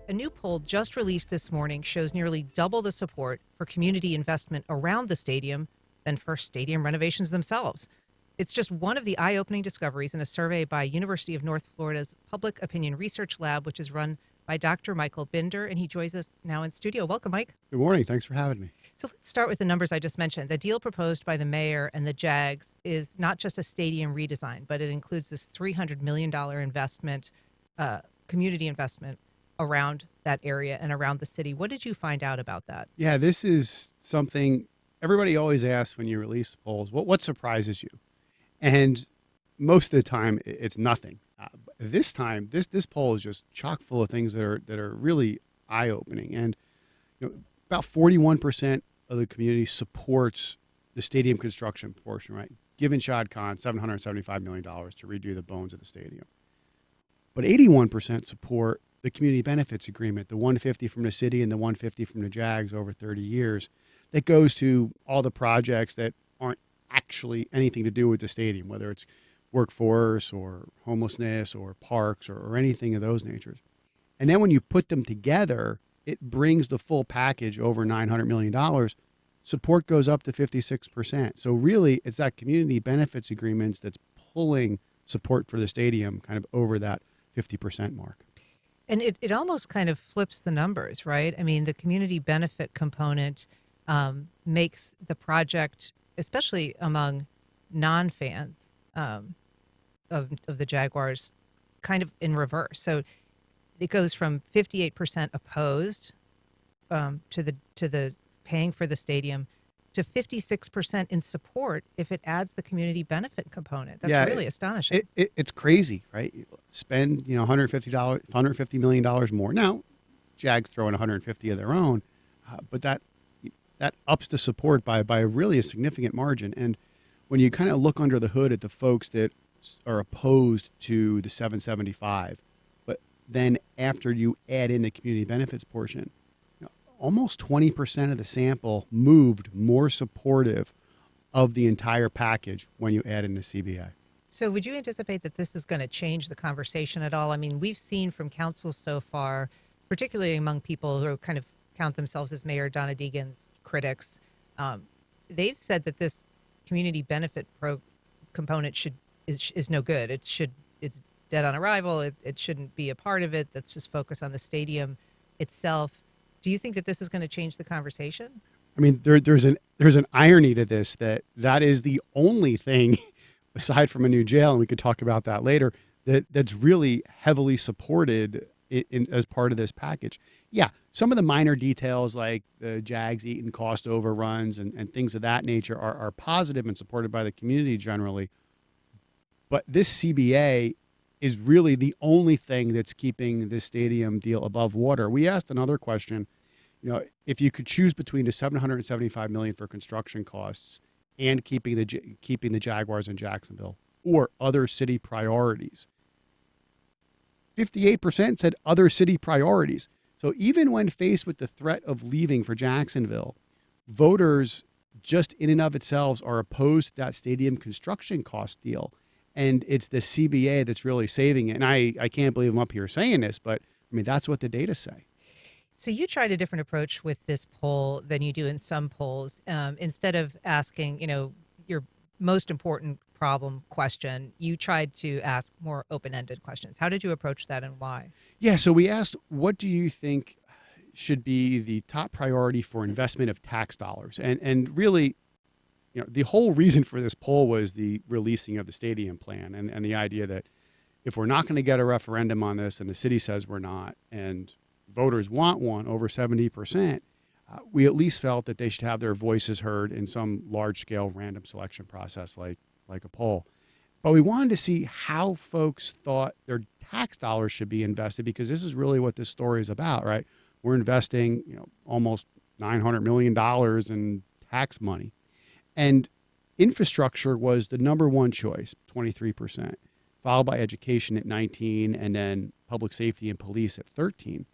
A new poll just released this morning shows nearly double the support for community investment around the stadium than for stadium renovations themselves. It's just one of the eye-opening discoveries in a survey by University of North Florida's Public Opinion Research Lab, which is run by Dr. Michael Binder, and he joins us now in studio. Welcome, Mike. Good morning. Thanks for having me. So let's start with the numbers I just mentioned. The deal proposed by the mayor and the Jags is not just a stadium redesign, but it includes this $300 million investment, community investment around that area and around the city. What did you find out about that? Yeah, this is something everybody always asks when you release the polls. What surprises you? And most of the time, it's nothing. This time, this poll is just chock full of things that are really eye-opening. And about 41% of the community supports the stadium construction portion, right? Given Shad Khan $775 million to redo the bones of the stadium. But 81% support the community benefits agreement, the 150 from the city and the 150 from the Jags over 30 years, that goes to all the projects that aren't actually anything to do with the stadium, whether it's workforce or homelessness or parks or anything of those natures. And then when you put them together, it brings the full package over $900 million. Support goes up to 56%. So really, it's that community benefits agreements that's pulling support for the stadium kind of over that 50% mark. And it almost kind of flips the numbers, right? I mean, the community benefit component makes the project, especially among non-fans of the Jaguars, kind of in reverse. So it goes from 58% opposed to the paying for the stadium to 56% in support if it adds the community benefit component. That's really astonishing. It's crazy, right? Spend $150 million more. Now, Jags throw in 150 of their own, but that ups the support by really a significant margin. And when you kind of look under the hood at the folks that are opposed to the 775, but then after you add in the community benefits portion, almost 20% of the sample moved more supportive of the entire package when you add in the CBA. So would you anticipate that this is going to change the conversation at all? I mean, we've seen from council so far, particularly among people who kind of count themselves as Mayor Donna Deegan's critics, they've said that this community benefit component is no good. It's dead on arrival. It shouldn't be a part of it. Let's just focus on the stadium itself. Do you think that this is going to change the conversation? I mean, there's an irony to this that is the only thing, aside from a new jail, and we could talk about that later, that's really heavily supported as part of this package. Yeah, some of the minor details like the Jags eating cost overruns and things of that nature are positive and supported by the community generally. But this CBA is really the only thing that's keeping this stadium deal above water. We asked another question, if you could choose between the $775 million for construction costs and keeping the Jaguars in Jacksonville or other city priorities, 58% said other city priorities. So even when faced with the threat of leaving for Jacksonville, voters just in and of itself are opposed to that stadium construction cost deal. And it's the CBA that's really saving it. And I can't believe I'm up here saying this, but I mean, that's what the data say. So you tried a different approach with this poll than you do in some polls. Instead of asking, your most important problem question, you tried to ask more open-ended questions. How did you approach that and why? Yeah, so we asked, what do you think should be the top priority for investment of tax dollars? And really, the whole reason for this poll was the releasing of the stadium plan and the idea that if we're not going to get a referendum on this and the city says we're not, and voters want one over 70%, we at least felt that they should have their voices heard in some large-scale random selection process like a poll. But we wanted to see how folks thought their tax dollars should be invested, because this is really what this story is about, right? We're investing, almost $900 million in tax money. And infrastructure was the number one choice, 23%, followed by education at 19%, and then public safety and police at 13%.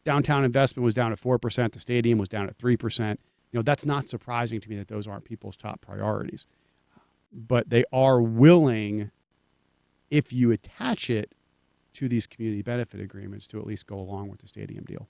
Downtown investment was down at 4%. The stadium was down at 3%. That's not surprising to me that those aren't people's top priorities. But they are willing, if you attach it to these community benefit agreements to at least go along with the stadium deal.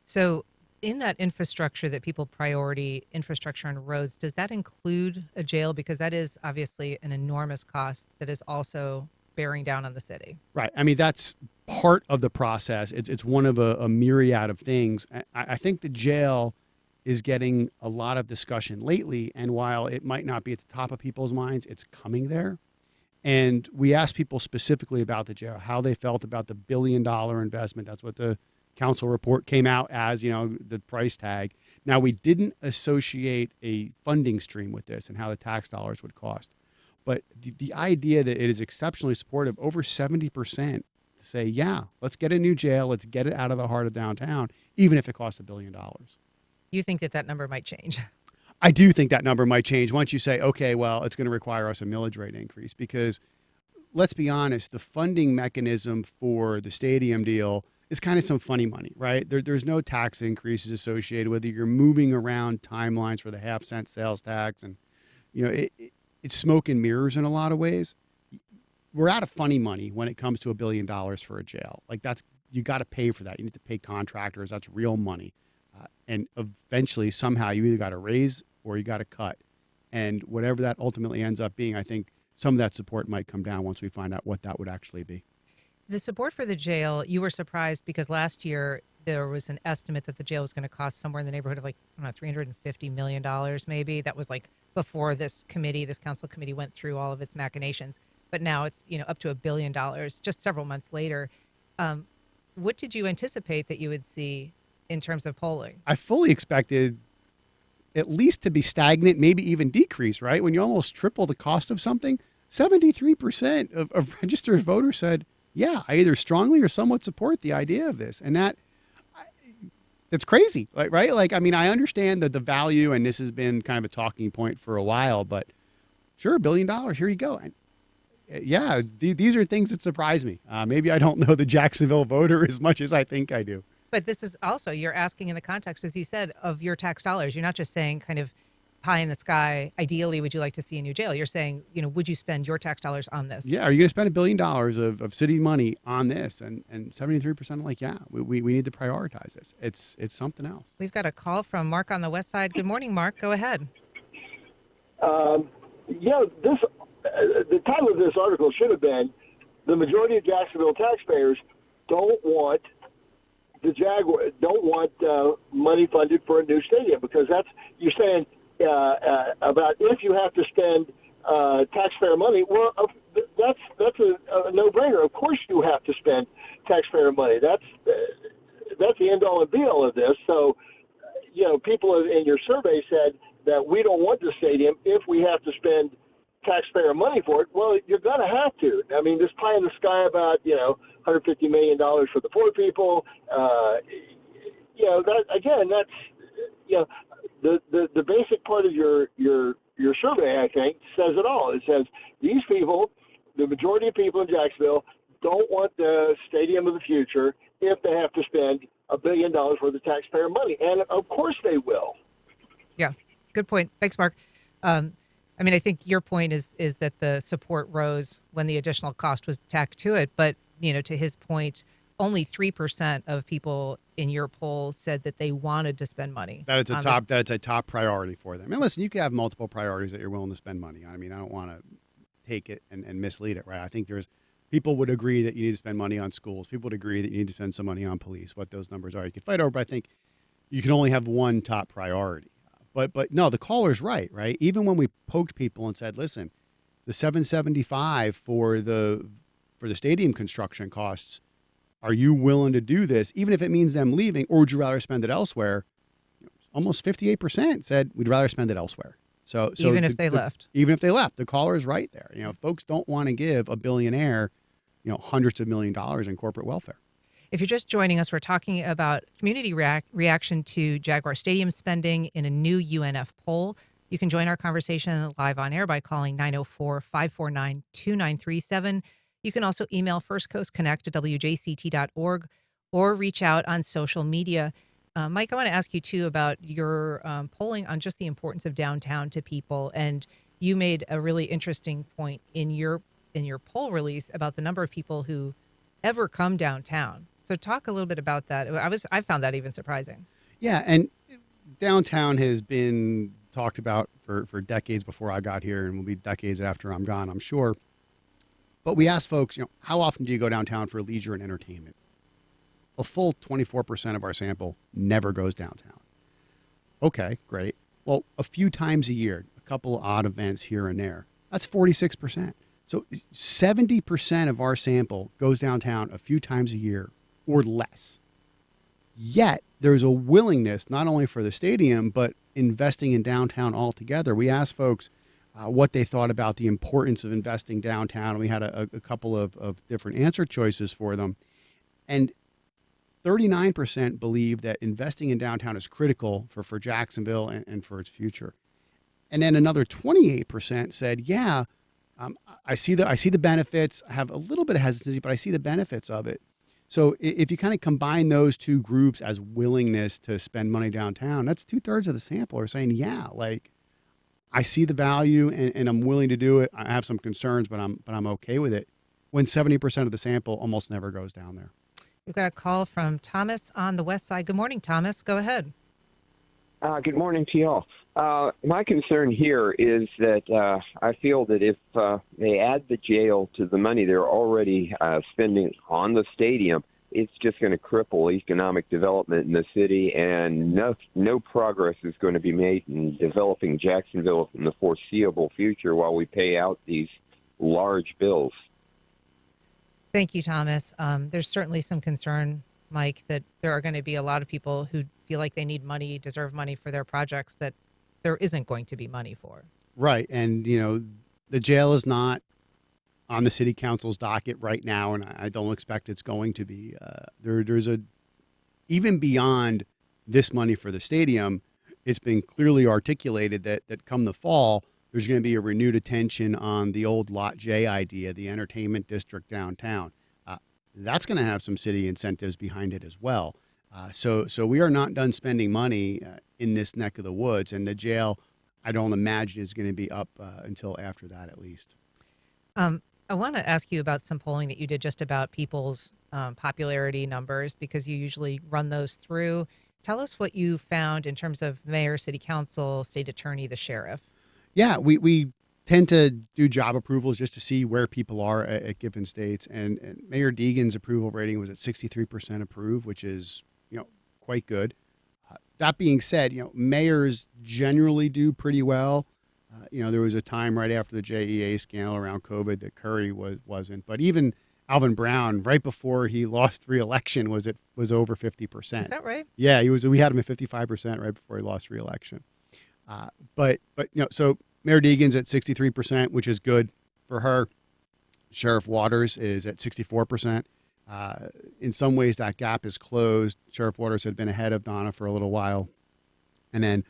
So, in that infrastructure that people priority, infrastructure on roads, does that include a jail? Because that is obviously an enormous cost that is also bearing down on the city. Right. I mean, that's part of the process. It's one of a myriad of things. I think the jail is getting a lot of discussion lately. And while it might not be at the top of people's minds, it's coming there. And we asked people specifically about the jail, how they felt about the $1 billion investment. That's what the council report came out as, the price tag. Now, we didn't associate a funding stream with this and how the tax dollars would cost. But the idea that it is exceptionally supportive, over 70% say, yeah, let's get a new jail. Let's get it out of the heart of downtown, even if it costs $1 billion. You think that number might change? I do think that number might change once you say, okay, well, it's going to require us a millage rate increase, because let's be honest, the funding mechanism for the stadium deal is kind of some funny money, right? There's no tax increases associated with it. You're moving around timelines for the half-cent sales tax, and it's smoke and mirrors in a lot of ways. We're out of funny money when it comes to $1 billion for a jail. Like, you got to pay for that. You need to pay contractors. That's real money. And eventually, somehow, you either got to raise or you got to cut. And whatever that ultimately ends up being, I think some of that support might come down once we find out what that would actually be. The support for the jail, you were surprised because last year there was an estimate that the jail was going to cost somewhere in the neighborhood of $350 million maybe. That was like before this council committee went through all of its machinations. But now it's up to $1 billion just several months later. What did you anticipate that you would see in terms of polling? I fully expected at least to be stagnant, maybe even decrease, right? When you almost triple the cost of something, 73% of registered voters said, yeah, I either strongly or somewhat support the idea of this. And that's crazy, right? Like, I mean, I understand that the value, and this has been kind of a talking point for a while, but sure, $1 billion, here you go. And yeah, these are things that surprise me. Maybe I don't know the Jacksonville voter as much as I think I do. But this is also, you're asking in the context, as you said, of your tax dollars. You're not just saying kind of pie in the sky, ideally, would you like to see a new jail? You're saying, would you spend your tax dollars on this? Yeah, are you going to spend $1 billion of city money on this? And 73% are like, yeah, we need to prioritize this. It's something else. We've got a call from Mark on the west side. Good morning, Mark. Go ahead. The title of this article should have been, the majority of Jacksonville taxpayers don't want money funded for a new stadium, because you're saying about if you have to spend taxpayer money. Well, that's a no-brainer. Of course, you have to spend taxpayer money. That's the end all and be all of this. So, people in your survey said that we don't want the stadium if we have to spend taxpayer money for it. Well, you're going to have to. I mean, this pie in the sky about $150 million for the poor people. The basic part of your survey, I think, says it all. It says these people, the majority of people in Jacksonville, don't want the stadium of the future if they have to spend $1 billion worth of taxpayer money, and of course they will. Yeah, good point. Thanks, Mark. I think your point is that the support rose when the additional cost was tacked to it. But, to his point, only 3% of people in your poll said that they wanted to spend money. That it's a top priority for them. And listen, you can have multiple priorities that you're willing to spend money on. I mean, I don't want to take it and mislead it, right? I think people would agree that you need to spend money on schools. People would agree that you need to spend some money on police. What those numbers are, you can fight over, but I think you can only have one top priority. But no, the caller's right? Even when we poked people and said, listen, the $775 for the stadium construction costs, are you willing to do this, even if it means them leaving, or would you rather spend it elsewhere? Almost 58% said we'd rather spend it elsewhere. So even if they left, the caller's right there. Folks don't want to give a billionaire, hundreds of million dollars in corporate welfare. If you're just joining us, we're talking about community reaction to Jaguar Stadium spending in a new UNF poll. You can join our conversation live on air by calling 904-549-2937. You can also email firstcoastconnect@wjct.org or reach out on social media. Mike, I want to ask you, too, about your polling on just the importance of downtown to people. And you made a really interesting point in your poll release about the number of people who ever come downtown. So talk a little bit about that. I found that even surprising. Yeah, and downtown has been talked about for decades before I got here, and will be decades after I'm gone, I'm sure. But we asked folks, how often do you go downtown for leisure and entertainment? A full 24% of our sample never goes downtown. Okay, great. Well, a few times a year, a couple odd events here and there. That's 46%. So 70% of our sample goes downtown a few times a year or less. Yet there's a willingness not only for the stadium, but investing in downtown altogether. We asked folks what they thought about the importance of investing downtown. And we had a couple of different answer choices for them. And 39% believe that investing in downtown is critical for Jacksonville and for its future. And then another 28% said, yeah, I see the benefits. I have a little bit of hesitancy, but I see the benefits of it. So if you kind of combine those two groups as willingness to spend money downtown, that's 2/3 of the sample are saying, yeah, like I see the value and I'm willing to do it. I have some concerns, but I'm okay with it. When 70% of the sample almost never goes down there. We've got a call from Thomas on the west side. Good morning, Thomas. Go ahead. Good morning to y'all. My concern here is that I feel that if they add the jail to the money they're already spending on the stadium, it's just going to cripple economic development in the city, and no progress is going to be made in developing Jacksonville in the foreseeable future while we pay out these large bills. Thank you, Thomas. There's certainly some concern, Mike, that there are going to be a lot of people who feel like they need money, deserve money for their projects that there isn't going to be money for. Right. And, the jail is not on the city council's docket right now, and I don't expect it's going to be. There's even beyond this money for the stadium, it's been clearly articulated that come the fall, there's going to be a renewed attention on the old Lot J idea, the entertainment district downtown. That's going to have some city incentives behind it as well. So we are not done spending money in this neck of the woods, and the jail, I don't imagine, is going to be up until after that at least. I want to ask you about some polling that you did just about people's popularity numbers, because you usually run those through. Tell us what you found in terms of mayor, city council, state attorney, the sheriff. Yeah, we tend to do job approvals just to see where people are at given states. And Mayor Deegan's approval rating was at 63% approve, which is, quite good. That being said, mayors generally do pretty well. There was a time right after the JEA scandal around COVID that Curry wasn't. But even Alvin Brown, right before he lost re-election, was over 50%. Is that right? Yeah, he was. We had him at 55% right before he lost re-election. But so Mayor Deegan's at 63%, which is good for her. Sheriff Waters is at 64%. In some ways, that gap is closed. Sheriff Waters had been ahead of Donna for a little while. And then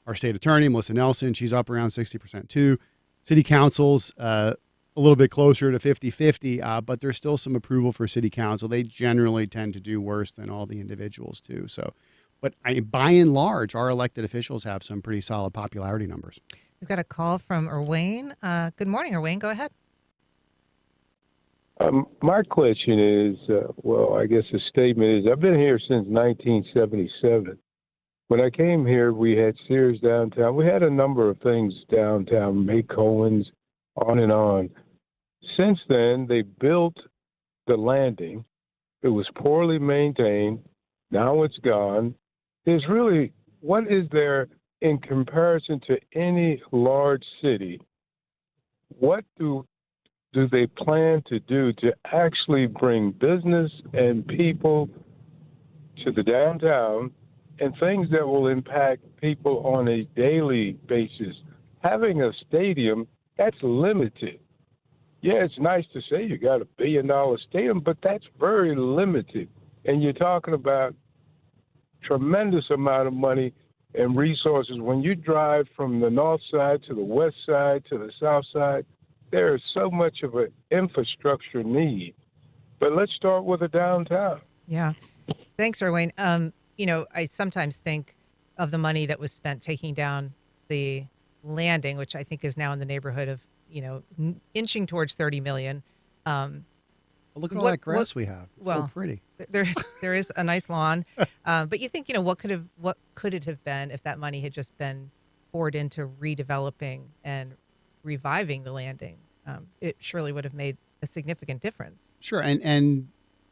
our state attorney, Melissa Nelson, she's up around 60% too. City council's a little bit closer to 50-50, but there's still some approval for city council. They generally tend to do worse than all the individuals too. So, but by and large, our elected officials have some pretty solid popularity numbers. We've got a call from Erwayne. Good morning, Erwayne. Go ahead. My question is, I guess the statement is, I've been here since 1977. When I came here, we had Sears downtown. We had a number of things downtown, May Cohen's, on and on. Since then, they built the landing. It was poorly maintained. Now it's gone. What is there in comparison to any large city? What do they plan to do to actually bring business and people to the downtown and things that will impact people on a daily basis? Having a stadium, that's limited. Yeah, it's nice to say you got $1 billion stadium, but that's very limited. And you're talking about tremendous amount of money and resources. When you drive from the north side to the west side to the south side, there is so much of an infrastructure need. But let's start with the downtown. Yeah. Thanks, Erwayne. I sometimes think of the money that was spent taking down the landing, which I think is now in the neighborhood of, inching towards $30 million. But look at all What that grass we have. It's so well, pretty. there is a nice lawn, but you think, what could it have been if that money had just been poured into redeveloping and reviving the landing? It surely would have made a significant difference. Sure. And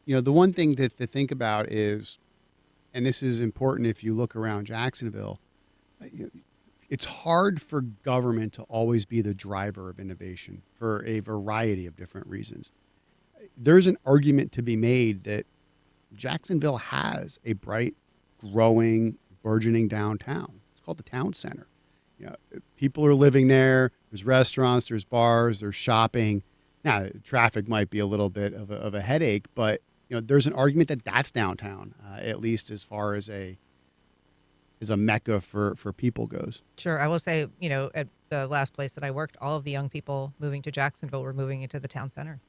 the one thing to think about is, and this is important if you look around Jacksonville, it's hard for government to always be the driver of innovation for a variety of different reasons. There's an argument to be made that Jacksonville has a bright, growing, burgeoning downtown. It's called the town center. People are living there. There's restaurants, there's bars, there's shopping. Now, traffic might be a little bit of a headache, but there's an argument that that's downtown, at least as far as a mecca for people goes. Sure. I will say, at the last place that I worked, all of the young people moving to Jacksonville were moving into the town center.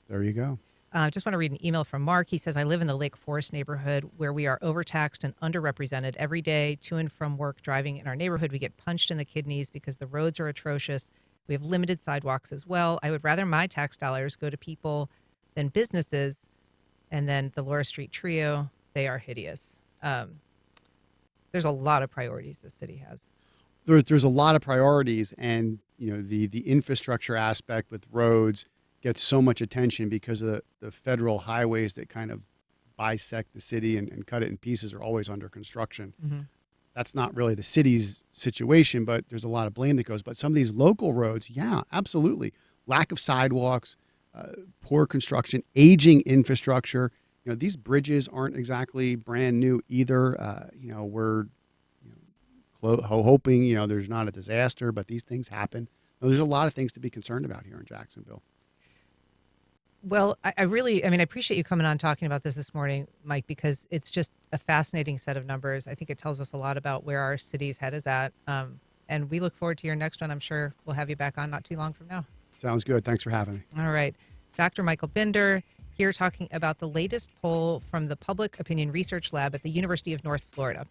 There you go. I just want to read an email from Mark. He says, I live in the Lake Forest neighborhood where we are overtaxed and underrepresented. Every day to and from work driving in our neighborhood, we get punched in the kidneys because the roads are atrocious. We have limited sidewalks as well. I would rather my tax dollars go to people than businesses. And then the Laura Street Trio, they are hideous. There's a lot of priorities the city has. There's a lot of priorities, and the infrastructure aspect with roads gets so much attention because of the federal highways that kind of bisect the city and cut it in pieces are always under construction. Mm-hmm. That's not really the city's situation, but there's a lot of blame that goes. But some of these local roads, yeah, absolutely. Lack of sidewalks, poor construction, aging infrastructure. These bridges aren't exactly brand new either. We're hoping, there's not a disaster, but these things happen. There's a lot of things to be concerned about here in Jacksonville. Well, I appreciate you coming on talking about this morning, Mike, because it's just a fascinating set of numbers. I think it tells us a lot about where our city's head is at. And we look forward to your next one. I'm sure we'll have you back on not too long from now. Sounds good. Thanks for having me. All right. Dr. Michael Binder here talking about the latest poll from the Public Opinion Research Lab at the University of North Florida.